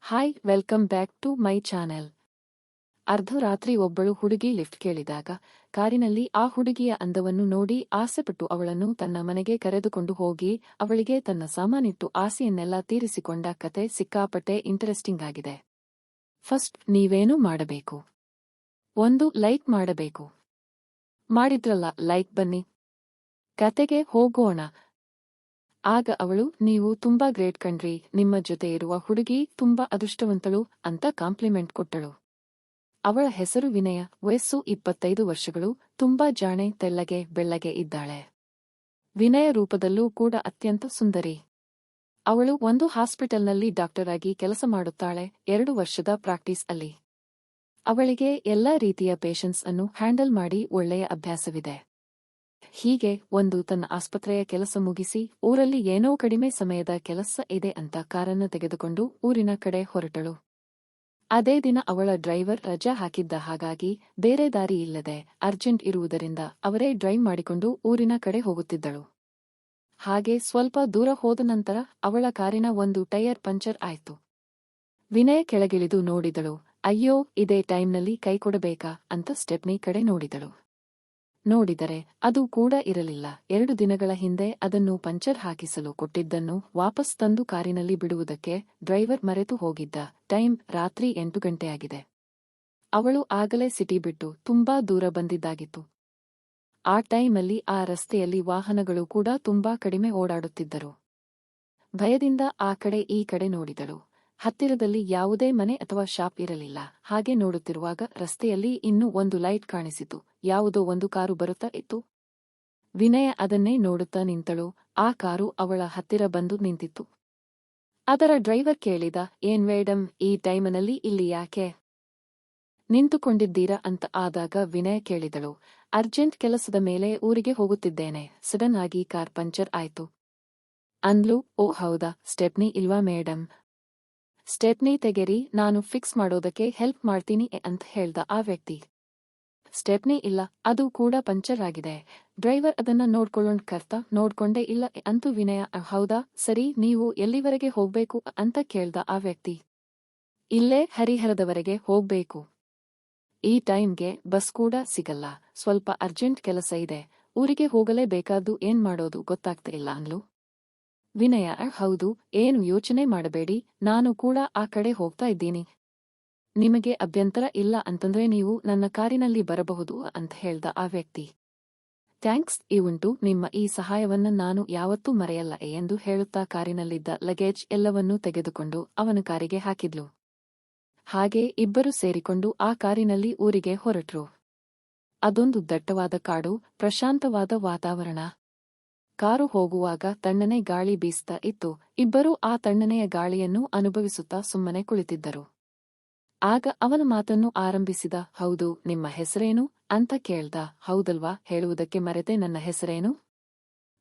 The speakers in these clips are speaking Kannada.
Hi welcome back to my channel. ಅರ್ಧರಾತ್ರಿ ಒಬ್ಬಳು ಹುಡುಗಿ ಲಿಫ್ಟ್ ಕೇಳಿದಾಗ ಕಾರಿನಲ್ಲಿ ಆ ಹುಡುಗಿಯ ಅಂದವನ್ನು ನೋಡಿ ಆಸೆಪಟ್ಟು ಅವಳನ್ನು ತನ್ನ ಮನೆಗೆ ಕರೆದುಕೊಂಡು ಹೋಗಿ ಅವಳಿಗೆ ತನ್ನ ಸಾಮಾನಿಟ್ಟು ಆಸೆಯನ್ನೆಲ್ಲ ತೀರಿಸಿಕೊಂಡ ಕತೆ ಸಿಕ್ಕಾಪಟ್ಟೆ ಇಂಟರೆಸ್ಟಿಂಗ್ ಆಗಿದೆ. ಫಸ್ಟ್ ನೀವೇನು ಮಾಡಬೇಕು? ಒಂದು ಲೈಕ್ ಮಾಡಬೇಕು. ಮಾಡಿದ್ರಲ್ಲ, ಲೈಕ್ ಬನ್ನಿ. ಕತೆಗೆ ಹೋಗೋಣ. ಆಗ ಅವಳು, ನೀವು ತುಂಬಾ ಗ್ರೇಟ್ ಕಣ್ರಿ, ನಿಮ್ಮ ಜೊತೆ ಇರುವ ಹುಡುಗಿ ತುಂಬಾ ಅದೃಷ್ಟವಂತಳು ಅಂತ ಕಾಂಪ್ಲಿಮೆಂಟ್ ಕೊಟ್ಟಳು. ಅವಳ ಹೆಸರು ವಿನಯ, ವಯಸ್ಸು 25 ವರ್ಷಗಳು, ತುಂಬಾ ಜಾಣೆ, ತೆಳ್ಳಗೆ ಬೆಳ್ಳಗೆ ಇದ್ದಾಳೆ. ವಿನಯ ರೂಪದಲ್ಲೂ ಕೂಡ ಅತ್ಯಂತ ಸುಂದರಿ. ಅವಳು ಒಂದು ಹಾಸ್ಪಿಟಲ್ನಲ್ಲಿ ಡಾಕ್ಟರ್ ಆಗಿ ಕೆಲಸ ಮಾಡುತ್ತಾಳೆ, 2 ವರ್ಷದ ಪ್ರಾಕ್ಟೀಸ್ ಅಲ್ಲಿ. ಅವಳಿಗೆ ಎಲ್ಲಾ ರೀತಿಯ ಪೇಷಂಟ್ಸ್ ಅನ್ನು ಹ್ಯಾಂಡಲ್ ಮಾಡಿ ಒಳ್ಳೆಯ ಅಭ್ಯಾಸವಿದೆ. ಹೀಗೆ ಒಂದು ತನ್ನ ಆಸ್ಪತ್ರೆಯ ಕೆಲಸ ಮುಗಿಸಿ ಊರಲ್ಲಿ ಏನೋ ಕಡಿಮೆ ಸಮಯದ ಕೆಲಸ ಇದೆ ಅಂತ ಕಾರನ್ನು ತೆಗೆದುಕೊಂಡು ಊರಿನ ಕಡೆ ಹೊರಟಳು. ಅದೇ ದಿನ ಅವಳ ಡ್ರೈವರ್ ರಜಾ ಹಾಕಿದ್ದ, ಹಾಗಾಗಿ ಬೇರೆ ದಾರಿ ಇಲ್ಲದೆ ಅರ್ಜೆಂಟ್ ಇರುವುದರಿಂದ ಅವರೇ ಡ್ರೈವ್ ಮಾಡಿಕೊಂಡು ಊರಿನ ಕಡೆ ಹೋಗುತ್ತಿದ್ದಳು. ಹಾಗೆ ಸ್ವಲ್ಪ ದೂರ ಹೋದ ನಂತರ ಅವಳ ಕಾರಿನ ಒಂದು ಟೈರ್ ಪಂಚರ್ ಆಯ್ತು. ವಿನಯ ಕೆಳಗಿಳಿದು ನೋಡಿದಳು. ಅಯ್ಯೋ, ಇದೇ ಟೈಮ್ನಲ್ಲಿ ಕೈ ಕೊಡಬೇಕಾ ಅಂತ ಸ್ಟೆಪ್ನಿ ಕಡೆ ನೋಡಿದಳು. ನೋಡಿದರೆ ಅದು ಕೂಡ ಇರಲಿಲ್ಲ. 2 ದಿನಗಳ ಹಿಂದೆ ಅದನ್ನು ಪಂಚರ್ ಹಾಕಿಸಲು ಕೊಟ್ಟಿದ್ದನ್ನು ವಾಪಸ್ ತಂದು ಕಾರಿನಲ್ಲಿ ಬಿಡುವುದಕ್ಕೆ ಡ್ರೈವರ್ ಮರೆತು ಹೋಗಿದ್ದ. ಟೈಮ್ ರಾತ್ರಿ 8 ಗಂಟೆಯಾಗಿದೆ. ಅವಳು ಆಗಲೇ ಸಿಟಿ ಬಿಟ್ಟು ತುಂಬಾ ದೂರ ಬಂದಿದ್ದಾಗಿತ್ತು. ಆ ಟೈಮಲ್ಲಿ ಆ ರಸ್ತೆಯಲ್ಲಿ ವಾಹನಗಳು ಕೂಡ ತುಂಬಾ ಕಡಿಮೆ ಓಡಾಡುತ್ತಿದ್ದರು. ಭಯದಿಂದ ಆ ಕಡೆ ಈ ಕಡೆ ನೋಡಿದಳು. ಹತ್ತಿರದಲ್ಲಿ ಯಾವುದೇ ಮನೆ ಅಥವಾ ಶಾಪ್ ಇರಲಿಲ್ಲ. ಹಾಗೆ ನೋಡುತ್ತಿರುವಾಗ ರಸ್ತೆಯಲ್ಲಿ ಇನ್ನೂ ಒಂದು ಲೈಟ್ ಕಾಣಿಸಿತು. ಯಾವುದೋ ಒಂದು ಕಾರು ಬರುತ್ತಾ ಇತ್ತು. ವಿನಯ ಅದನ್ನೇ ನೋಡುತ್ತಾ ನಿಂತಳು. ಆ ಕಾರು ಅವಳ ಹತ್ತಿರ ಬಂದು ನಿಂತಿತ್ತು. ಅದರ ಡ್ರೈವರ್ ಕೇಳಿದ, ಏನ್ ಮೇಡಮ್, ಈ ಟೈಮನಲ್ಲಿ ಇಲ್ಲಿ ಯಾಕೆ ನಿಂತುಕೊಂಡಿದ್ದೀರಾ ಅಂತ. ಆದಾಗ ವಿನಯ ಕೇಳಿದಳು, ಅರ್ಜೆಂಟ್ ಕೆಲಸದ ಮೇಲೆ ಊರಿಗೆ ಹೋಗುತ್ತಿದ್ದೇನೆ, ಸಡನ್ ಆಗಿ ಕಾರ್ ಪಂಚರ್ ಆಯ್ತು ಅಂದ್ಲು. ಓ ಹೌದಾ, ಸ್ಟೆಪ್ನಿ ಇಲ್ವಾ ಮೇಡಮ್? ಸ್ಟೆಪ್ನಿ ತೆಗೆರಿ, ನಾನು ಫಿಕ್ಸ್ ಮಾಡೋದಕ್ಕೆ ಹೆಲ್ಪ್ ಮಾಡ್ತೀನಿ ಅಂತ ಹೇಳ್ದ ಆ ವ್ಯಕ್ತಿ. ಸ್ಟೆಪ್ನಿ ಇಲ್ಲ, ಅದು ಕೂಡ ಪಂಚರ್ ಆಗಿದೆ. ಡ್ರೈವರ್ ಅದನ್ನ ನೋಡ್ಕೊಂಡೇ ಇಲ್ಲ ಅಂತೂ ವಿನಯ. ಹೌದಾ, ಸರಿ, ನೀವು ಎಲ್ಲಿವರೆಗೆ ಹೋಗ್ಬೇಕು ಅಂತ ಕೇಳ್ದ ಆ ವ್ಯಕ್ತಿ. ಇಲ್ಲೇ ಹರಿಹರದವರೆಗೆ ಹೋಗ್ಬೇಕು. ಈ ಟೈಮ್ಗೆ ಬಸ್ ಕೂಡ ಸಿಗಲ್ಲ, ಸ್ವಲ್ಪ ಅರ್ಜೆಂಟ್ ಕೆಲಸ ಇದೆ, ಊರಿಗೆ ಹೋಗಲೇಬೇಕಾದ್ದು, ಏನ್ ಮಾಡೋದು ಗೊತ್ತಾಗ್ತಾ ಇಲ್ಲ ಅಂದ್ಲು. ವಿನಯ, ಹೌದು, ಏನು ಯೋಚನೆ ಮಾಡಬೇಡಿ, ನಾನು ಕೂಡ ಆ ಕಡೆ ಹೋಗ್ತಾ ಇದ್ದೀನಿ. ನಿಮಗೆ ಅಭ್ಯಂತರ ಇಲ್ಲ ಅಂತಂದ್ರೆ ನೀವು ನನ್ನ ಕಾರಿನಲ್ಲಿ ಬರಬಹುದು ಅಂತ ಹೇಳ್ದ ಆ ವ್ಯಕ್ತಿ. ಥ್ಯಾಂಕ್ಸ್, ಉಂಟು, ನಿಮ್ಮ ಈ ಸಹಾಯವನ್ನ ನಾನು ಯಾವತ್ತೂ ಮರೆಯಲ್ಲ ಎಂದು ಹೇಳುತ್ತಾ ಕಾರಿನಲ್ಲಿದ್ದ ಲಗೇಜ್ ಎಲ್ಲವನ್ನೂ ತೆಗೆದುಕೊಂಡು ಅವನ ಕಾರಿಗೆ ಹಾಕಿದ್ಲು. ಹಾಗೆ ಇಬ್ಬರು ಸೇರಿಕೊಂಡು ಆ ಕಾರಿನಲ್ಲಿ ಊರಿಗೆ ಹೊರಟ್ರು. ಅದೊಂದು ದಟ್ಟವಾದ ಕಾಡು, ಪ್ರಶಾಂತವಾದ ವಾತಾವರಣ. ಕಾರು ಹೋಗುವಾಗ ತಣ್ಣನೆ ಗಾಳಿ ಬೀಸ್ತಾ ಇತ್ತು. ಇಬ್ಬರೂ ಆ ತಣ್ಣನೆಯ ಗಾಳಿಯನ್ನು ಅನುಭವಿಸುತ್ತಾ ಸುಮ್ಮನೆ ಕುಳಿತಿದ್ದರು. ಆಗ ಅವನ ಮಾತನ್ನು ಆರಂಭಿಸಿದ. ಹೌದು, ನಿಮ್ಮ ಹೆಸರೇನು ಅಂತ ಕೇಳ್ದ. ಹೌದಲ್ವಾ, ಹೇಳುವುದಕ್ಕೆ ಮರೆತೆ, ನನ್ನ ಹೆಸರೇನು?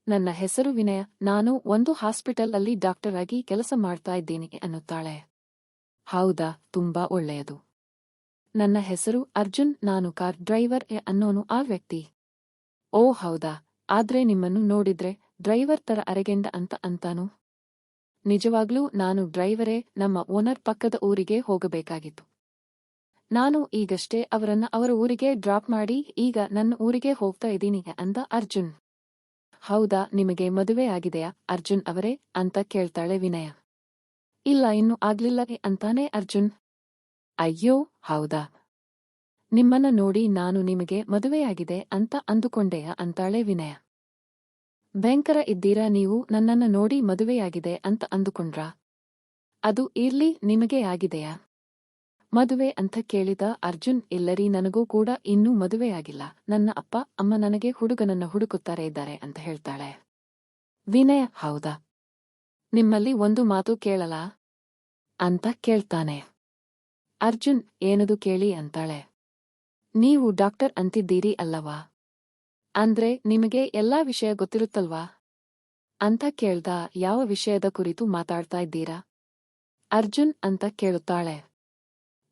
ನನ್ನ ಹೆಸರು ವಿನಯ, ನಾನು ಒಂದು ಹಾಸ್ಪಿಟಲ್ ಅಲ್ಲಿ ಡಾಕ್ಟರ್ ಆಗಿ ಕೆಲಸ ಮಾಡ್ತಾ ಇದ್ದೀನಿ ಅನ್ನುತ್ತಾಳೆ. ಹೌದಾ, ತುಂಬಾ ಒಳ್ಳೆಯದು. ನನ್ನ ಹೆಸರು ಅರ್ಜುನ್, ನಾನು ಕಾರ್ ಡ್ರೈವರ್ ಅನ್ನೋನು ಆ ವ್ಯಕ್ತಿ. ಓ ಹೌದಾ, ಆದ್ರೆ ನಿಮ್ಮನ್ನು ನೋಡಿದ್ರೆ ಡ್ರೈವರ್ ತರ ಅರೆಗೆಂಡ ಅಂತಾನು. ನಿಜವಾಗ್ಲೂ ನಾನು ಡ್ರೈವರೇ, ನಮ್ಮ ಓನರ್ ಪಕ್ಕದ ಊರಿಗೆ ಹೋಗಬೇಕಾಗಿತ್ತು. ನಾನು ಈಗಷ್ಟೇ ಅವರನ್ನ ಅವರ ಊರಿಗೆ ಡ್ರಾಪ್ ಮಾಡಿ ಈಗ ನನ್ನ ಊರಿಗೆ ಹೋಗ್ತಾ ಇದ್ದೀನಿ ಅಂದ ಅರ್ಜುನ್. ಹೌದಾ, ನಿಮಗೆ ಮದುವೆ ಆಗಿದೆಯಾ ಅರ್ಜುನ್ ಅವರೇ ಅಂತ ಕೇಳ್ತಾಳೆ ವಿನಯ. ಇಲ್ಲ, ಇನ್ನೂ ಆಗ್ಲಿಲ್ಲ ಅಂತಾನೆ ಅರ್ಜುನ್. ಅಯ್ಯೋ ಹೌದಾ, ನಿಮ್ಮನ್ನ ನೋಡಿ ನಾನು ನಿಮಗೆ ಮದುವೆಯಾಗಿದೆ ಅಂತ ಅಂದುಕೊಂಡೆಯ ಅಂತಾಳೆ ವಿನಯ. ಭಯಂಕರ ಇದ್ದೀರಾ ನೀವು, ನನ್ನನ್ನ ನೋಡಿ ಮದುವೆಯಾಗಿದೆ ಅಂತ ಅಂದುಕೊಂಡ್ರಾ? ಅದು ಇರ್ಲಿ, ನಿಮಗೆ ಆಗಿದೆಯಾ ಮದುವೆ ಅಂತ ಕೇಳಿದ ಅರ್ಜುನ್. ಇಲ್ಲರಿ, ನನಗೂ ಕೂಡ ಇನ್ನೂ ಮದುವೆಯಾಗಿಲ್ಲ, ನನ್ನ ಅಪ್ಪ ಅಮ್ಮ ನನಗೆ ಹುಡುಗನನ್ನ ಹುಡುಕುತ್ತಾರೆ ಇದ್ದಾರೆ ಅಂತ ಹೇಳ್ತಾಳೆ. ವಿನಯ, ಹೌದಾ, ನಿಮ್ಮಲ್ಲಿ ಒಂದು ಮಾತು ಕೇಳಲಾ ಅಂತ ಕೇಳ್ತಾನೆ. ಅರ್ಜುನ್, ಏನದು ಕೇಳಿ ಅಂತಾಳೆ. ನೀವು ಡಾಕ್ಟರ್ ಅಂತಿದ್ದೀರಿ ಅಲ್ಲವಾ, ಅಂದ್ರೆ ನಿಮಗೆ ಎಲ್ಲಾ ವಿಷಯ ಗೊತ್ತಿರುತ್ತಲ್ವಾ ಅಂತ ಕೇಳ್ದ. ಯಾವ ವಿಷಯದ ಕುರಿತು ಮಾತಾಡ್ತಾ ಇದ್ದೀರಾ ಅರ್ಜುನ್ ಅಂತ ಕೇಳುತ್ತಾಳೆ.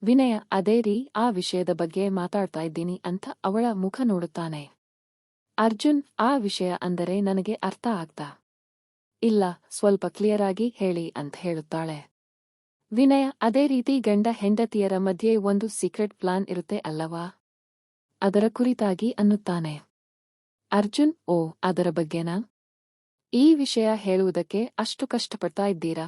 ವಿನಯ, ಅದೇ ರೀ, ಆ ವಿಷಯದ ಬಗ್ಗೆ ಮಾತಾಡ್ತಾ ಇದ್ದೀನಿ ಅಂತ ಅವಳ ಮುಖ ನೋಡುತ್ತಾನೆ. ಅರ್ಜುನ್, ಆ ವಿಷಯ ಅಂದರೆ ನನಗೆ ಅರ್ಥ ಆಗ್ತಾ ಇಲ್ಲ, ಸ್ವಲ್ಪ ಕ್ಲಿಯರ್ ಆಗಿ ಹೇಳಿ ಅಂತ ಹೇಳುತ್ತಾಳೆ. ವಿನಯ ಅದೇ ರೀತಿ ಗಂಡ ಹೆಂಡತಿಯರ ಮಧ್ಯೆ ಒಂದು ಸೀಕ್ರೆಟ್ ಪ್ಲಾನ್ ಇರುತ್ತೆ ಅಲ್ಲವಾ? ಅದರ ಕುರಿತಾಗಿ ಅನ್ನುತ್ತಾನೆ. ಅರ್ಜುನ್ ಓ ಅದರ ಬಗ್ಗೆನಾ? ಈ ವಿಷಯ ಹೇಳುವುದಕ್ಕೆ ಅಷ್ಟು ಕಷ್ಟಪಡ್ತಾ ಇದ್ದೀರಾ?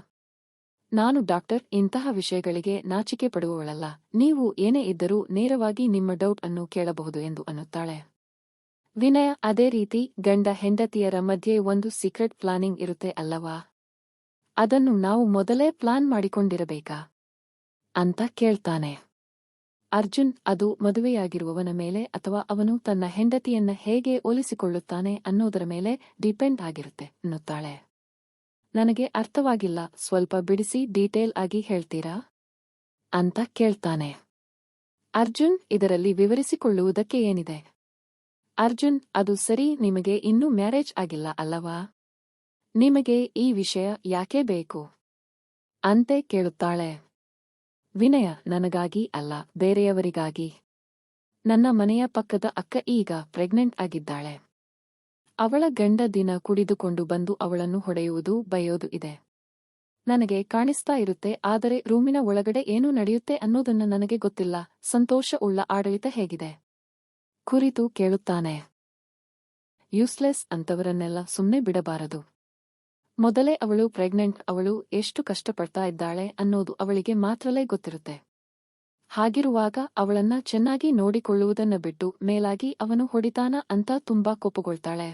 ನಾನು ಡಾಕ್ಟರ್, ಇಂತಹ ವಿಷಯಗಳಿಗೆ ನಾಚಿಕೆ ಪಡುವವಳಲ್ಲ. ನೀವು ಏನೇ ಇದ್ದರೂ ನೇರವಾಗಿ ನಿಮ್ಮ ಡೌಟ್ ಅನ್ನು ಕೇಳಬಹುದು ಎಂದು ಅನ್ನುತ್ತಾಳೆ. ವಿನಯ ಅದೇ ರೀತಿ ಗಂಡ ಹೆಂಡತಿಯರ ಮಧ್ಯೆ ಒಂದು ಸೀಕ್ರೆಟ್ ಪ್ಲಾನಿಂಗ್ ಇರುತ್ತೆ ಅಲ್ಲವಾ? ಅದನ್ನು ನಾವು ಮೊದಲೇ ಪ್ಲಾನ್ ಮಾಡಿಕೊಂಡಿರಬೇಕಾ ಅಂತ ಕೇಳ್ತಾನೆ. ಅರ್ಜುನ್ ಅದು ಮದುವೆಯಾಗಿರುವವನ ಮೇಲೆ ಅಥವಾ ಅವನು ತನ್ನ ಹೆಂಡತಿಯನ್ನ ಹೇಗೆ ಹೋಲಿಸಿಕೊಳ್ಳುತ್ತಾನೆ ಅನ್ನೋದರ ಮೇಲೆ ಡಿಪೆಂಡ್ ಆಗಿರುತ್ತೆ ಅನ್ನುತ್ತಾಳೆ. ನನಗೆ ಅರ್ಥವಾಗಿಲ್ಲ, ಸ್ವಲ್ಪ ಬಿಡಿಸಿ ಡೀಟೇಲ್ ಆಗಿ ಹೇಳ್ತೀರಾ ಅಂತ ಕೇಳ್ತಾನೆ. ಅರ್ಜುನ್ ಇದರಲ್ಲಿ ವಿವರಿಸಿಕೊಳ್ಳುವುದಕ್ಕೆ ಏನಿದೆ? ಅರ್ಜುನ್ ಅದು ಸರಿ, ನಿಮಗೆ ಇನ್ನೂ ಮ್ಯಾರೇಜ್ ಆಗಿಲ್ಲ ಅಲ್ಲವಾ? ನಿಮಗೆ ಈ ವಿಷಯ ಯಾಕೆ ಬೇಕು ಅಂತೆ ಕೇಳುತ್ತಾಳೆ. ವಿನಯ ನನಗಾಗಿ ಅಲ್ಲ, ಬೇರೆಯವರಿಗಾಗಿ. ನನ್ನ ಮನೆಯ ಪಕ್ಕದ ಅಕ್ಕ ಈಗ ಪ್ರೆಗ್ನೆಂಟ್ ಆಗಿದ್ದಾಳೆ. ಅವಳ ಗಂಡ ದಿನ ಕುಡಿದುಕೊಂಡು ಬಂದು ಅವಳನ್ನು ಹೊಡೆಯುವುದು ಬೈಯೋದು ಇದೆ. ನನಗೆ ಕಾಣಿಸ್ತಾ ಇರುತ್ತೆ, ಆದರೆ ರೂಮಿನ ಒಳಗಡೆ ಏನು ನಡೆಯುತ್ತೆ ಅನ್ನೋದನ್ನ ನನಗೆ ಗೊತ್ತಿಲ್ಲ. ಸಂತೋಷ ಉಳ್ಳ ಆಡಳಿತ ಹೇಗಿದೆ ಕುರಿತು ಕೇಳುತ್ತಾನೆ. ಯೂಸ್ಲೆಸ್ ಅಂತವರನ್ನೆಲ್ಲ ಸುಮ್ಮನೆ ಬಿಡಬಾರದು. ಮೊದಲೇ ಅವಳು ಪ್ರೆಗ್ನೆಂಟ್, ಅವಳು ಎಷ್ಟು ಕಷ್ಟಪಡ್ತಾ ಇದ್ದಾಳೆ ಅನ್ನೋದು ಅವಳಿಗೆ ಮಾತ್ರಲೇ ಗೊತ್ತಿರುತ್ತೆ. ಹಾಗಿರುವಾಗ ಅವಳನ್ನ ಚೆನ್ನಾಗಿ ನೋಡಿಕೊಳ್ಳುವುದನ್ನ ಬಿಟ್ಟು ಮೇಲಾಗಿ ಅವನು ಹೊಡಿತಾನ ಅಂತ ತುಂಬಾ ಕೋಪಗೊಳ್ತಾಳೆ.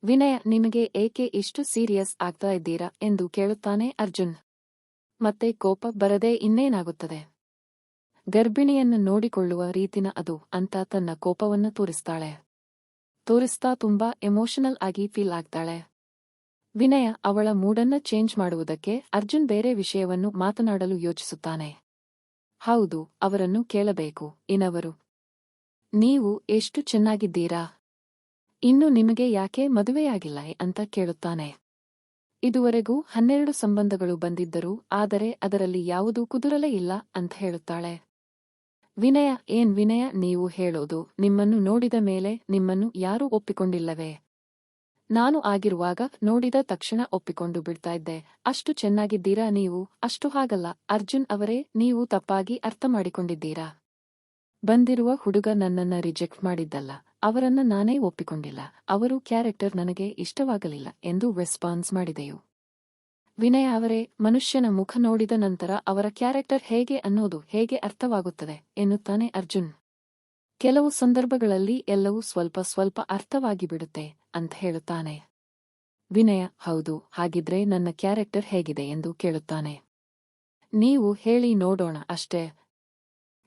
ವಿನಯ ನಿಮಗೆ ಏಕೆ ಇಷ್ಟು ಸೀರಿಯಸ್ ಆಗ್ತಾ ಇದ್ದೀರಾ ಎಂದು ಕೇಳುತ್ತಾನೆ ಅರ್ಜುನ್. ಮತ್ತೆ ಕೋಪ ಬರದೆ ಇನ್ನೇನಾಗುತ್ತದೆ? ಗರ್ಭಿಣಿಯನ್ನು ನೋಡಿಕೊಳ್ಳುವ ರೀತಿನ ಅದು ಅಂತ ತನ್ನ ಕೋಪವನ್ನ ತೋರಿಸ್ತಾ ತುಂಬಾ ಎಮೋಷನಲ್ ಆಗಿ ಫೀಲ್ ಆಗ್ತಾಳೆ. ವಿನಯ ಅವಳ ಮೂಡನ್ನ ಚೇಂಜ್ ಮಾಡುವುದಕ್ಕೆ ಅರ್ಜುನ್ ಬೇರೆ ವಿಷಯವನ್ನು ಮಾತನಾಡಲು ಯೋಚಿಸುತ್ತಾನೆ. ಹೌದು, ಅವರನ್ನು ಕೇಳಬೇಕು. ಇನ್ನವರು ನೀವು ಎಷ್ಟು ಚೆನ್ನಾಗಿದ್ದೀರಾ, ಇನ್ನು ನಿಮಗೆ ಯಾಕೆ ಮದುವೆಯಾಗಿಲ್ಲ ಅಂತ ಕೇಳುತ್ತಾನೆ. ಇದುವರೆಗೂ 12 ಸಂಬಂಧಗಳು ಬಂದಿದ್ದರು, ಆದರೆ ಅದರಲ್ಲಿ ಯಾವುದೂ ಕುದುರಲೇ ಇಲ್ಲ ಅಂತ ಹೇಳುತ್ತಾಳೆ. ವಿನಯ ವಿನಯ, ನೀವು ಹೇಳೋದು, ನಿಮ್ಮನ್ನು ನೋಡಿದ ಮೇಲೆ ನಿಮ್ಮನ್ನು ಯಾರೂ ಒಪ್ಪಿಕೊಂಡಿಲ್ಲವೇ? ನಾನು ಆಗಿರುವಾಗ ನೋಡಿದ ತಕ್ಷಣ ಒಪ್ಪಿಕೊಂಡು ಬಿಡ್ತಾ ಇದ್ದೆ. ಅಷ್ಟು ಚೆನ್ನಾಗಿದ್ದೀರಾ ನೀವು. ಅಷ್ಟು ಹಾಗಲ್ಲ ಅರ್ಜುನ್ ಅವರೇ, ನೀವು ತಪ್ಪಾಗಿ ಅರ್ಥ ಮಾಡಿಕೊಂಡಿದ್ದೀರಾ. ಬಂದಿರುವ ಹುಡುಗ ನನ್ನನ್ನ ರಿಜೆಕ್ಟ್ ಮಾಡಿದ್ದಲ್ಲ, ಅವರನ್ನ ನಾನೇ ಒಪ್ಪಿಕೊಂಡಿಲ್ಲ. ಅವರು ಕ್ಯಾರೆಕ್ಟರ್ ನನಗೆ ಇಷ್ಟವಾಗಲಿಲ್ಲ ಎಂದು ರೆಸ್ಪಾನ್ಸ್ ಮಾಡಿದೆಯು. ವಿನಯ ಅವರೇ, ಮನುಷ್ಯನ ಮುಖ ನೋಡಿದ ನಂತರ ಅವರ ಕ್ಯಾರೆಕ್ಟರ್ ಹೇಗೆ ಅನ್ನೋದು ಹೇಗೆ ಅರ್ಥವಾಗುತ್ತದೆ ಎನ್ನುತ್ತಾನೆ ಅರ್ಜುನ್. ಕೆಲವು ಸಂದರ್ಭಗಳಲ್ಲಿ ಎಲ್ಲವೂ ಸ್ವಲ್ಪ ಸ್ವಲ್ಪ ಅರ್ಥವಾಗಿ ಬಿಡುತ್ತೆ ಅಂತ ಹೇಳುತ್ತಾನೆ. ವಿನಯ ಹೌದು, ಹಾಗಿದ್ರೆ ನನ್ನ ಕ್ಯಾರೆಕ್ಟರ್ ಹೇಗಿದೆ ಎಂದು ಕೇಳುತ್ತಾನೆ. ನೀವು ಹೇಳಿ ನೋಡೋಣ ಅಷ್ಟೇ.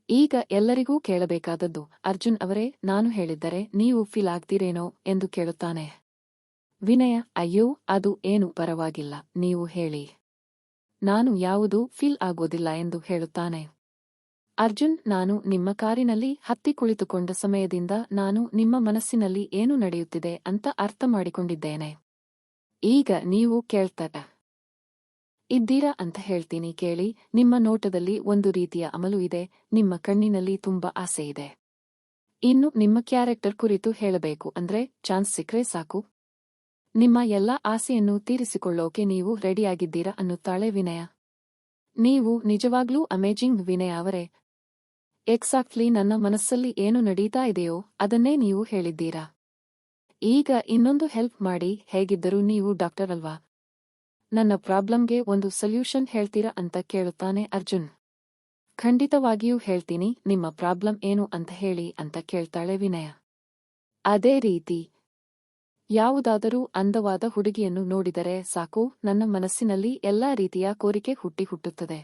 ಈಗ ಎಲ್ಲರಿಗೂ ಕೇಳಬೇಕಾದದ್ದು, ಅರ್ಜುನ್ ಅವರೇ, ನಾನು ಹೇಳಿದ್ದರೆ ನೀವು ಫೀಲ್ ಆಗ್ತೀರೇನೋ ಎಂದು ಕೇಳುತ್ತಾನೆ. ವಿನಯ ಅಯ್ಯೋ, ಅದು ಏನು ಪರವಾಗಿಲ್ಲ, ನೀವು ಹೇಳಿ. ನಾನು ಯಾವುದೂ ಫೀಲ್ ಆಗೋದಿಲ್ಲ ಎಂದು ಹೇಳುತ್ತಾನೆ. ಅರ್ಜುನ್, ನಾನು ನಿಮ್ಮ ಕಾರಿನಲ್ಲಿ ಹತ್ತಿ ಕುಳಿತುಕೊಂಡ ಸಮಯದಿಂದ ನಾನು ನಿಮ್ಮ ಮನಸ್ಸಿನಲ್ಲಿ ಏನು ನಡೆಯುತ್ತಿದೆ ಅಂತ ಅರ್ಥ ಮಾಡಿಕೊಂಡಿದ್ದೇನೆ. ಈಗ ನೀವು ಕೇಳ್ತಾ ಇದ್ದೀರಾ ಅಂತ ಹೇಳ್ತೀನಿ ಕೇಳಿ. ನಿಮ್ಮ ನೋಟದಲ್ಲಿ ಒಂದು ರೀತಿಯ ಅಮಲು ಇದೆ, ನಿಮ್ಮ ಕಣ್ಣಿನಲ್ಲಿ ತುಂಬಾ ಆಸೆ ಇದೆ. ಇನ್ನು ನಿಮ್ಮ ಕ್ಯಾರೆಕ್ಟರ್ ಕುರಿತು ಹೇಳಬೇಕು ಅಂದ್ರೆ ಚಾನ್ಸ್ ಸಿಕ್ರೆ ಸಾಕು. ನಿಮ್ಮ ಎಲ್ಲ ಆಸೆಯನ್ನು ತೀರಿಸಿಕೊಳ್ಳೋಕೆ ನೀವು ರೆಡಿಯಾಗಿದ್ದೀರಾ ಅನ್ನುತ್ತಾಳೆ ವಿನಯ. ನೀವು ನಿಜವಾಗ್ಲೂ ಅಮೇಜಿಂಗ್ ವಿನಯ ಅವರೇ. ಎಕ್ಸಾಕ್ಟ್ಲಿ ನನ್ನ ಮನಸ್ಸಲ್ಲಿ ಏನು ನಡೀತಾ ಇದೆಯೋ ಅದನ್ನೇ ನೀವು ಹೇಳಿದ್ದೀರಾ. ಈಗ ಇನ್ನೊಂದು ಹೆಲ್ಪ್ ಮಾಡಿ, ಹೇಗಿದ್ದರೂ ನೀವು ಡಾಕ್ಟರ್ ಅಲ್ವಾ? ನನ್ನ ಪ್ರಾಬ್ಲಮ್ಗೆ ಒಂದು ಸೊಲ್ಯೂಷನ್ ಹೇಳ್ತೀರಾ ಅಂತ ಕೇಳುತ್ತಾನೆ ಅರ್ಜುನ್. ಖಂಡಿತವಾಗಿಯೂ ಹೇಳ್ತೀನಿ, ನಿಮ್ಮ ಪ್ರಾಬ್ಲಮ್ ಏನು ಅಂತ ಹೇಳಿ ಅಂತ ಕೇಳ್ತಾಳೆ ವಿನಯ. ಅದೇ ರೀತಿ ಯಾವುದಾದರೂ ಅಂದವಾದ ಹುಡುಗಿಯನ್ನು ನೋಡಿದರೆ ಸಾಕು, ನನ್ನ ಮನಸ್ಸಿನಲ್ಲಿ ಎಲ್ಲಾ ರೀತಿಯ ಕೋರಿಕೆ ಹುಟ್ಟುತ್ತದೆ.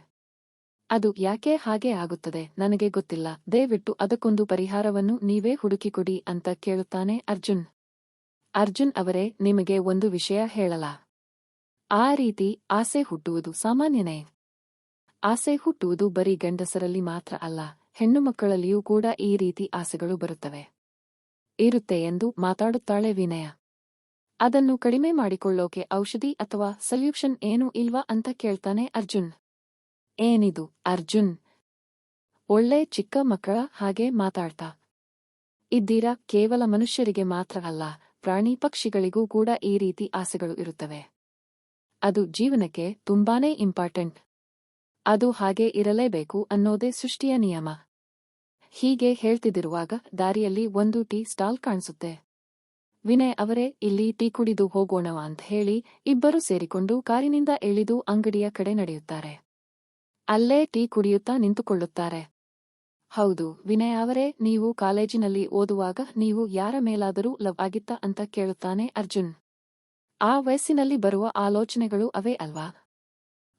ಅದು ಯಾಕೆ ಹಾಗೆ ಆಗುತ್ತದೆ ನನಗೆ ಗೊತ್ತಿಲ್ಲ, ದಯವಿಟ್ಟು ಅದಕ್ಕೊಂದು ಪರಿಹಾರವನ್ನು ನೀವೇ ಹುಡುಕಿಕೊಡಿ ಅಂತ ಕೇಳುತ್ತಾನೆ ಅರ್ಜುನ್. ಅರ್ಜುನ್ ಅವರೇ, ನಿಮಗೆ ಒಂದು ವಿಷಯ ಹೇಳಲಾ? ಆ ರೀತಿ ಆಸೆ ಹುಟ್ಟುವುದು ಸಾಮಾನ್ಯನೇ. ಆಸೆ ಹುಟ್ಟುವುದು ಬರೀ ಗಂಡಸರಲ್ಲಿ ಮಾತ್ರ ಅಲ್ಲ, ಹೆಣ್ಣು ಮಕ್ಕಳಲ್ಲಿಯೂ ಕೂಡ ಈ ರೀತಿ ಆಸೆಗಳು ಇರುತ್ತೆ ಎಂದು ಮಾತಾಡುತ್ತಾಳೆ ವಿನಯ. ಅದನ್ನು ಕಡಿಮೆ ಮಾಡಿಕೊಳ್ಳೋಕೆ ಔಷಧಿ ಅಥವಾ ಸೊಲ್ಯೂಷನ್ ಏನೂ ಇಲ್ವಾ ಅಂತ ಕೇಳ್ತಾನೆ ಅರ್ಜುನ್. ಏನಿದು ಅರ್ಜುನ್, ಒಳ್ಳೆ ಚಿಕ್ಕ ಮಕ್ಕಳ ಹಾಗೆ ಮಾತಾಡ್ತಾ ಇದ್ದೀರಾ? ಕೇವಲ ಮನುಷ್ಯರಿಗೆ ಮಾತ್ರ ಅಲ್ಲ, ಪ್ರಾಣಿ ಪಕ್ಷಿಗಳಿಗೂ ಕೂಡ ಈ ರೀತಿ ಆಸೆಗಳು ಇರುತ್ತವೆ. ಅದು ಜೀವನಕ್ಕೆ ತುಂಬಾನೇ ಇಂಪಾರ್ಟೆಂಟ್. ಅದು ಹಾಗೆ ಇರಲೇಬೇಕು ಅನ್ನೋದೇ ಸೃಷ್ಟಿಯ ನಿಯಮ. ಹೀಗೆ ಹೇಳ್ತಿದ್ದಿರುವಾಗ ದಾರಿಯಲ್ಲಿ ಒಂದು ಟೀ ಸ್ಟಾಲ್ ಕಾಣಿಸುತ್ತೆ. ವಿನಯ್ ಅವರೇ, ಇಲ್ಲಿ ಟೀ ಕುಡಿದು ಹೋಗೋಣವಾ ಅಂತ ಹೇಳಿ ಇಬ್ಬರು ಸೇರಿಕೊಂಡು ಕಾರಿನಿಂದ ಇಳಿದು ಅಂಗಡಿಯ ಕಡೆ ನಡೆಯುತ್ತಾರೆ. ಅಲ್ಲೇ ಟೀ ಕುಡಿಯುತ್ತಾ ನಿಂತುಕೊಳ್ಳುತ್ತಾರೆ. ಹೌದು ವಿನಯ್ ಅವರೇ, ನೀವು ಕಾಲೇಜಿನಲ್ಲಿ ಓದುವಾಗ ನೀವು ಯಾರ ಮೇಲಾದರೂ ಲವ್ ಆಗಿತ್ತಾ ಅಂತ ಕೇಳುತ್ತಾನೆ ಅರ್ಜುನ್. ಆ ವಯಸ್ಸಿನಲ್ಲಿ ಬರುವ ಆಲೋಚನೆಗಳು ಅವೇ ಅಲ್ವಾ?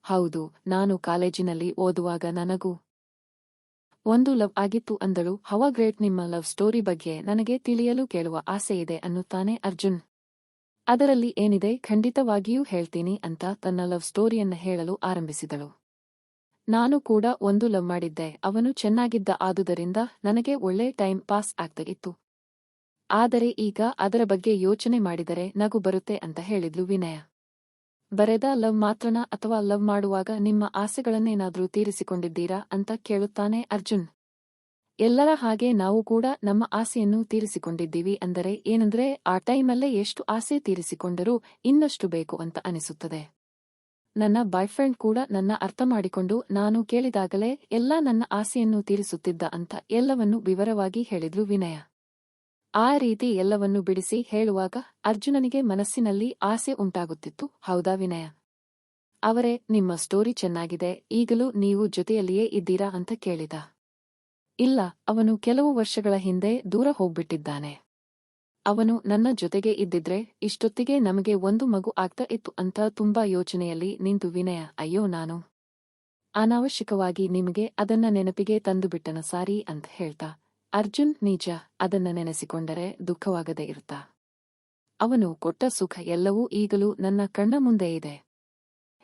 ಹೌದು, ನಾನು ಕಾಲೇಜಿನಲ್ಲಿ ಓದುವಾಗ ನನಗೂ ಒಂದು ಲವ್ ಆಗಿತ್ತು ಅಂದಳು. ಹವಾ ಗ್ರೇಟ್, ನಿಮ್ಮ ಲವ್ ಸ್ಟೋರಿ ಬಗ್ಗೆ ನನಗೆ ತಿಳಿಯಲು ಕೇಳುವ ಆಸೆಯಿದೆ ಅನ್ನುತ್ತಾನೆ ಅರ್ಜುನ್. ಅದರಲ್ಲಿ ಏನಿದೆ ಖಂಡಿತವಾಗಿಯೂ ಹೇಳ್ತೀನಿ ಅಂತ ತನ್ನ ಲವ್ ಸ್ಟೋರಿಯನ್ನ ಹೇಳಲು ಆರಂಭಿಸಿದಳು. ನಾನು ಕೂಡ ಒಂದು ಲವ್ ಮಾಡಿದ್ದೆ, ಅವನು ಚೆನ್ನಾಗಿದ್ದ ಆದುದರಿಂದ ನನಗೆ ಒಳ್ಳೆ ಟೈಮ್ ಪಾಸ್ ಆಗ್ತಾ ಇತ್ತು. ಆದರೆ ಈಗ ಅದರ ಬಗ್ಗೆ ಯೋಚನೆ ಮಾಡಿದರೆ ನಗು ಬರುತ್ತೆ ಅಂತ ಹೇಳಿದ್ಲು ವಿನಯ. ಬರೆದ ಲವ್ ಮಾತ್ರನಾ ಅಥವಾ ಲವ್ ಮಾಡುವಾಗ ನಿಮ್ಮ ಆಸೆಗಳನ್ನೇನಾದ್ರೂ ತೀರಿಸಿಕೊಂಡಿದ್ದೀರಾ ಅಂತ ಕೇಳುತ್ತಾನೆ ಅರ್ಜುನ್. ಎಲ್ಲರ ಹಾಗೆ ನಾವು ಕೂಡ ನಮ್ಮ ಆಸೆಯನ್ನು ತೀರಿಸಿಕೊಂಡಿದ್ದೀವಿ. ಅಂದರೆ ಏನಂದ್ರೆ ಆ ಟೈಮಲ್ಲೇ ಎಷ್ಟು ಆಸೆ ತೀರಿಸಿಕೊಂಡರೂ ಇನ್ನಷ್ಟು ಬೇಕು ಅಂತ ಅನಿಸುತ್ತದೆ. ನನ್ನ ಬಾಯ್ಫ್ರೆಂಡ್ ಕೂಡ ನನ್ನ ಅರ್ಥ ಮಾಡಿಕೊಂಡು ನಾನು ಕೇಳಿದಾಗಲೇ ಎಲ್ಲ ನನ್ನ ಆಸೆಯನ್ನು ತೀರಿಸುತ್ತಿದ್ದ ಅಂತ ಎಲ್ಲವನ್ನೂ ವಿವರವಾಗಿ ಹೇಳಿದ್ಲು ವಿನಯ. ಆ ರೀತಿ ಎಲ್ಲವನ್ನೂ ಬಿಡಿಸಿ ಹೇಳುವಾಗ ಅರ್ಜುನನಿಗೆ ಮನಸ್ಸಿನಲ್ಲಿ ಆಸೆ ಉಂಟಾಗುತ್ತಿತ್ತು. ಹೌದಾ ವಿನಯ ಅವರೇ, ನಿಮ್ಮ ಸ್ಟೋರಿ ಚೆನ್ನಾಗಿದೆ, ಈಗಲೂ ನೀವು ಜೊತೆಯಲ್ಲಿಯೇ ಇದ್ದೀರಾ ಅಂತ ಕೇಳಿದ. ಇಲ್ಲ, ಅವನು ಕೆಲವು ವರ್ಷಗಳ ಹಿಂದೆ ದೂರ ಹೋಗ್ಬಿಟ್ಟಿದ್ದಾನೆ. ಅವನು ನನ್ನ ಜೊತೆಗೆ ಇದ್ದಿದ್ರೆ ಇಷ್ಟೊತ್ತಿಗೆ ನಮಗೆ ಒಂದು ಮಗು ಆಗ್ತಾ ಇತ್ತು ಅಂತ ತುಂಬಾ ಯೋಚನೆಯಲ್ಲಿ ನಿಂತು ವಿನಯ, ಅಯ್ಯೋ ನಾನು ಅನಾವಶ್ಯಕವಾಗಿ ನಿಮಗೆ ಅದನ್ನ ನೆನಪಿಗೆ ತಂದುಬಿಟ್ಟನ ಸಾರಿ ಅಂತ ಹೇಳ್ತಾ. ಅರ್ಜುನ್, ನಿಜ, ಅದನ್ನ ನೆನೆಸಿಕೊಂಡರೆ ದುಃಖವಾಗದೇ ಇರುತ್ತಾ? ಅವನು ಕೊಟ್ಟ ಸುಖ ಎಲ್ಲವೂ ಈಗಲೂ ನನ್ನ ಕಣ್ಣ ಮುಂದೆ ಇದೆ.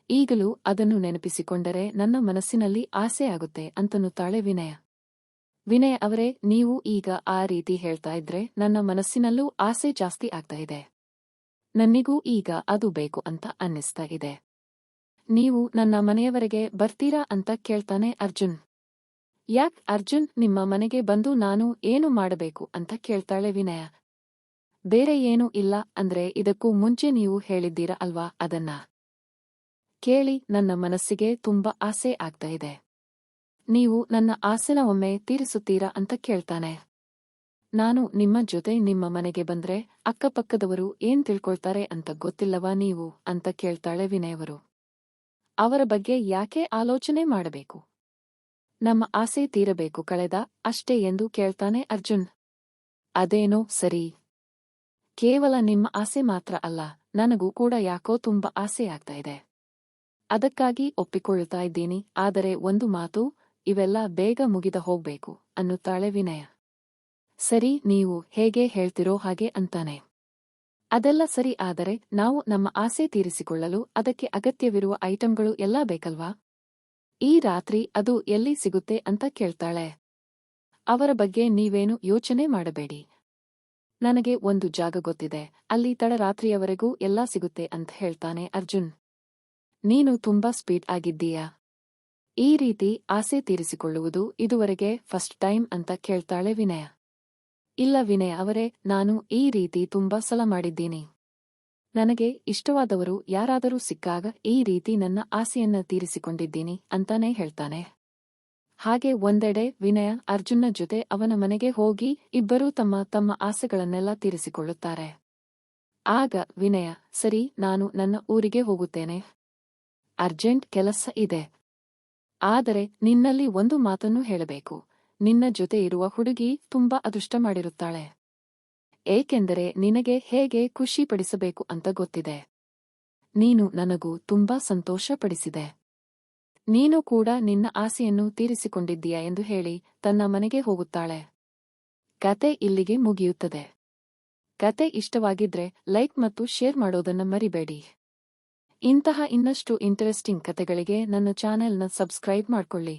ಈಗಲೂ ಅದನ್ನು ನೆನಪಿಸಿಕೊಂಡರೆ ನನ್ನ ಮನಸ್ಸಿನಲ್ಲಿ ಆಸೆ ಆಗುತ್ತೆ ಅಂತನ್ನುತ್ತಾಳೆ ವಿನಯ. ವಿನಯ್ ಅವರೇ, ನೀವು ಈಗ ಆ ರೀತಿ ಹೇಳ್ತಾ ಇದ್ರೆ ನನ್ನ ಮನಸ್ಸಿನಲ್ಲೂ ಆಸೆ ಜಾಸ್ತಿ ಆಗ್ತಾ ಇದೆ. ನನ್ನಿಗೂ ಈಗ ಅದು ಬೇಕು ಅಂತ ಅನ್ನಿಸ್ತಾ ಇದೆ. ನೀವು ನನ್ನ ಮನೆಯವರೆಗೆ ಬರ್ತೀರಾ ಅಂತ ಕೇಳ್ತಾನೆ ಅರ್ಜುನ್. ಯಾಕ್ ಅರ್ಜುನ್, ನಿಮ್ಮ ಮನೆಗೆ ಬಂದು ನಾನು ಏನು ಮಾಡಬೇಕು ಅಂತ ಕೇಳ್ತಾಳೆ ವಿನಯ. ಬೇರೆ ಏನೂ ಇಲ್ಲ, ಅಂದ್ರೆ ಇದಕ್ಕೂ ಮುಂಚೆ ನೀವು ಹೇಳಿದ್ದೀರಾ ಅಲ್ವಾ, ಅದನ್ನ ಕೇಳಿ ನನ್ನ ಮನಸ್ಸಿಗೆ ತುಂಬಾ ಆಸೆ ಆಗ್ತಾ ಇದೆ. ನೀವು ನನ್ನ ಆಸೆನ ಒಮ್ಮೆ ತೀರಿಸುತ್ತೀರಾ ಅಂತ ಕೇಳ್ತಾನೆ. ನಾನು ನಿಮ್ಮ ಜೊತೆ ನಿಮ್ಮ ಮನೆಗೆ ಬಂದ್ರೆ ಅಕ್ಕಪಕ್ಕದವರು ಏನ್ ತಿಳ್ಕೊಳ್ತಾರೆ ಅಂತ ಗೊತ್ತಿಲ್ಲವಾ ನೀವು ಅಂತ ಕೇಳ್ತಾಳೆ ವಿನಯವರು. ಅವರ ಬಗ್ಗೆ ಯಾಕೆ ಆಲೋಚನೆ ಮಾಡಬೇಕು? ನಮ್ಮ ಆಸೆ ತೀರಬೇಕು ಕಳೆದ ಅಷ್ಟೇ ಎಂದು ಕೇಳ್ತಾನೆ ಅರ್ಜುನ್. ಅದೇನೋ ಸರಿ, ಕೇವಲ ನಿಮ್ಮ ಆಸೆ ಮಾತ್ರ ಅಲ್ಲ, ನನಗೂ ಕೂಡ ಯಾಕೋ ತುಂಬಾ ಆಸೆ ಆಗ್ತಾ ಇದೆ. ಅದಕ್ಕಾಗಿ ಒಪ್ಪಿಕೊಳ್ತಾ ಇದ್ದೀನಿ. ಆದರೆ ಒಂದು ಮಾತು, ಇವೆಲ್ಲ ಬೇಗ ಮುಗಿದ ಹೋಗ್ಬೇಕು ಅನ್ನುತ್ತಾಳೆ ವಿನಯ. ಸರಿ, ನೀವು ಹೇಗೆ ಹೇಳ್ತಿರೋ ಹಾಗೆ ಅಂತಾನೆ. ಅದೆಲ್ಲ ಸರಿ, ಆದರೆ ನಾವು ನಮ್ಮ ಆಸೆ ತೀರಿಸಿಕೊಳ್ಳಲು ಅದಕ್ಕೆ ಅಗತ್ಯವಿರುವ ಐಟಂಗಳು ಎಲ್ಲ ಬೇಕಲ್ವಾ? ಈ ರಾತ್ರಿ ಅದು ಎಲ್ಲಿ ಸಿಗುತ್ತೆ ಅಂತ ಕೇಳ್ತಾಳೆ. ಅವರ ಬಗ್ಗೆ ನೀವೇನು ಯೋಚನೆ ಮಾಡಬೇಡಿ. ನನಗೆ ಒಂದು ಜಾಗ ಗೊತ್ತಿದೆ, ಅಲ್ಲಿ ತಡರಾತ್ರಿಯವರೆಗೂ ಎಲ್ಲ ಸಿಗುತ್ತೆ ಅಂತ ಹೇಳ್ತಾನೆ ಅರ್ಜುನ್. ನೀನು ತುಂಬಾ ಸ್ಪೀಡ್ ಆಗಿದ್ದೀಯಾ? ಈ ರೀತಿ ಆಸೆ ತೀರಿಸಿಕೊಳ್ಳುವುದು ಇದುವರೆಗೆ ಫಸ್ಟ್ ಟೈಮ್ ಅಂತ ಕೇಳ್ತಾಳೆ ವಿನಯ. ಇಲ್ಲ ವಿನಯ ಅವರೇ, ನಾನು ಈ ರೀತಿ ತುಂಬಾ ಸಲ ಮಾಡಿದ್ದೀನಿ. ನನಗೆ ಇಷ್ಟವಾದವರು ಯಾರಾದರೂ ಸಿಕ್ಕಾಗ ಈ ರೀತಿ ನನ್ನ ಆಸೆಯನ್ನ ತೀರಿಸಿಕೊಂಡಿದ್ದೀನಿ ಅಂತಾನೆ ಹೇಳ್ತಾನೆ. ಹಾಗೆ ಒಂದೆಡೆ ವಿನಯ ಅರ್ಜುನ್ನ ಜೊತೆ ಅವನ ಮನೆಗೆ ಹೋಗಿ ಇಬ್ಬರೂ ತಮ್ಮ ತಮ್ಮ ಆಸೆಗಳನ್ನೆಲ್ಲ ತೀರಿಸಿಕೊಳ್ಳುತ್ತಾರೆ. ಆಗ ವಿನಯ, ಸರಿ, ನಾನು ನನ್ನ ಊರಿಗೆ ಹೋಗುತ್ತೇನೆ, ಅರ್ಜೆಂಟ್ ಕೆಲಸ ಇದೆ. ಆದರೆ ನಿನ್ನಲ್ಲಿ ಒಂದು ಮಾತನ್ನು ಹೇಳಬೇಕು. ನಿನ್ನ ಜೊತೆ ಇರುವ ಹುಡುಗಿ ತುಂಬಾ ಅದೃಷ್ಟ ಮಾಡಿರುತ್ತಾಳೆ. ಏಕೆಂದರೆ ನಿನಗೆ ಹೇಗೆ ಖುಷಿ ಪಡಿಸಬೇಕು ಅಂತ ಗೊತ್ತಿದೆ. ನೀನು ನನಗೂ ತುಂಬಾ ಸಂತೋಷ ಪಡಿಸಿದೆ. ನೀನು ಕೂಡ ನಿನ್ನ ಆಸೆಯನ್ನು ತೀರಿಸಿಕೊಂಡಿದ್ದೀಯಾ ಎಂದು ಹೇಳಿ ತನ್ನ ಮನೆಗೆ ಹೋಗುತ್ತಾಳೆ. ಕತೆ ಇಲ್ಲಿಗೆ ಮುಗಿಯುತ್ತದೆ. ಕತೆ ಇಷ್ಟವಾಗಿದ್ರೆ ಲೈಕ್ ಮತ್ತು ಶೇರ್ ಮಾಡೋದನ್ನ ಮರಿಬೇಡಿ. ಇಂತಹ ಇನ್ನಷ್ಟು ಇಂಟರೆಸ್ಟಿಂಗ್ ಕತೆಗಳಿಗೆ ನನ್ನ ಚಾನೆಲ್ನ ಸಬ್ಸ್ಕ್ರೈಬ್ ಮಾಡ್ಕೊಳ್ಳಿ.